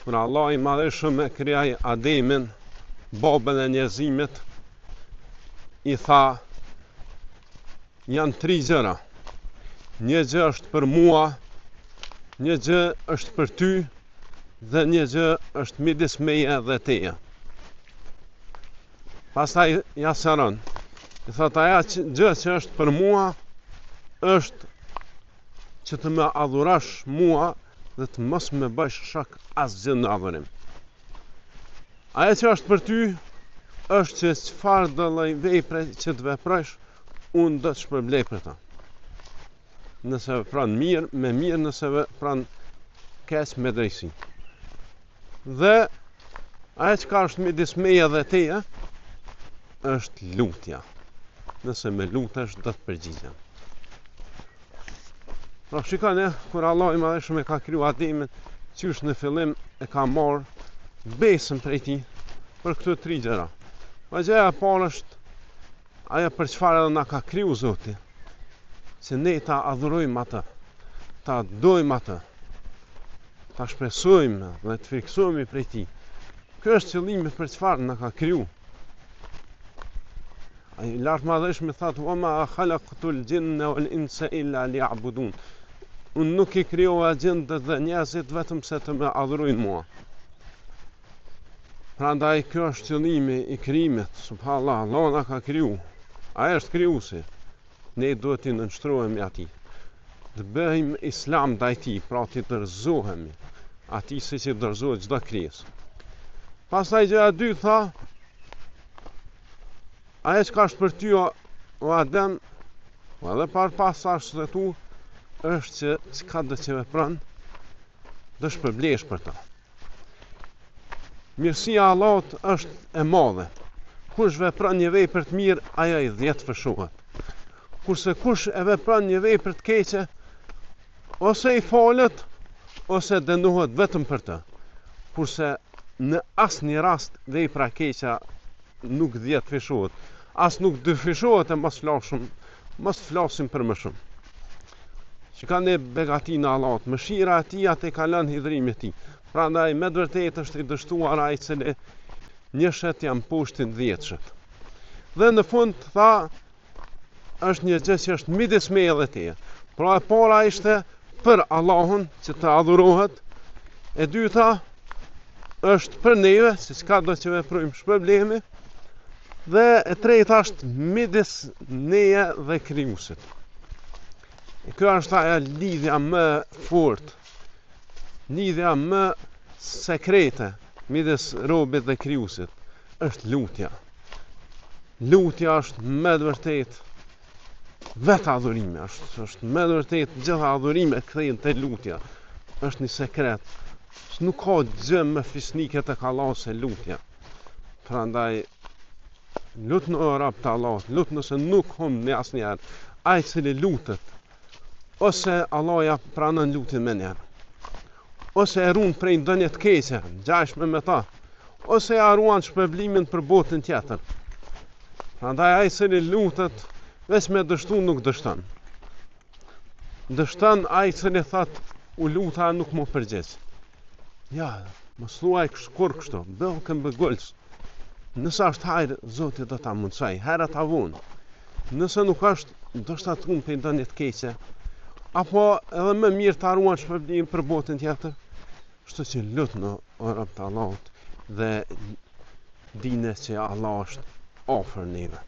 kur Allah i madhëshëm e krijoi Ademin, babën e njerëzimit, i tha, janë 3 gjëra. Një gjë është për mua, një gjë është për ty, dhe një gjë është midis meje dhe teje. Pastaj ja sëron. I thot, aja gjë që është për mua është që të më adhurash mua dhe të mos më bësh shok asgjë në adhurim. Aja që është për ty është që çfarë do lloj vepre që të veprosh, unë do të shpërblej për ta. Nëse vepron mirë, me mirë, nëse vepron keq, me drejtësi. Dhe aja që ka është midis meje dhe teje është lutja. Nëse me lutesh do të përgjigjem. Pra shikoni, kur Allah i madhëshëm e ka kriju Ademin, qysh në fillim e ka marrë besën prej tij për këto 3 gjëra. Ma gjëja e parë është ajo për çfarë edhe na ka kriju Zoti, që ne ta adhurojmë atë, ta dojmë atë, ta shpresojmë dhe të friksohemi prej tij. Ky është qëllimi për çfarë na ka kriju. Ai lart madhëshëm thotë: "Wa ma khalaqtul jinna wal insa illa liya'budun." Unë nuk i krijova gjindët dhe njerëzit vetëm se të më adhurojnë mua. Prandaj kjo është qëllimi i krijimit. Subhanallahu, Allah na ka kriju. Ai është krijuesi. Ne duhet të nënshtrohemi atij. Të bëjmë islam ndaj tij, pra të dorëzohemi atij siç i dorëzohet çdo krijesë. Pastaj gjëja e dytë tha, ajo që është për ty o Adem, edhe pas ashtu dhe tu, është që çka do të vepron, do shpërblesh për ta. Mirësia e Allahut është e madhe. Kush vepron një vepër të mirë, ajo i 10 fshohet. Kurse kush e vepron një vepër të keqe, ose i falet, ose dënohet vetëm për të. Kurse në asnjë rast vepra e keqe nuk 10 fshohet. As nuk dyfishohet e mos flasim për më shumë. Shikoni begatina e Allahut, mëshira e tij atë ka lënë hidhrimin e tij. Prandaj me vërtetë është i dështuar ai i cili një shet jam poshtin 10 shet. Dhe në fund tha, është një gjë që është midis meje dhe teje. Pra e para ishte për Allahun që të adhurohet, e dyta është për neve, se çka do të veprojmë shpërblemi, dhe e treta është midis neje dhe krijuesit. Kjo është ajo lidhja më fort, lidhja më sekrete midis robit dhe krijuesit, është lutja. Lutja është me vërtetë vetë adhurimi, është me vërtetë gjitha adhurime kthehen te lutja. Është një sekret. Nuk ka gjë më fisnike tek Allahu se lutja. Prandaj lut në rab të Allahut, lut nëse nuk humni asnjëherë. Ai cili lutet, ose Allah ja pranon lutjen me njerë, ose e ruan prej ndonjë të keqe, ngjashme me ta, ose ja ruan shpërblimin për botën tjetër. Prandaj ai cili lutet, veç me dështu nuk dështon. Dështon ai cili thot, u luta nuk më përgjigj. Ja, mos thuaj kur kështu, bëu këmbë golç. Nëse është hajër, Zoti do ta mundsoj, hera ta vonë. Nëse nuk është, ndoshta të humbi ndonjë të keqe, apo edhe më mirë ta ruan shpërblimin për botën tjetër. Kështu që lut në orën të Allahut dhe dine që Allah është afër neve.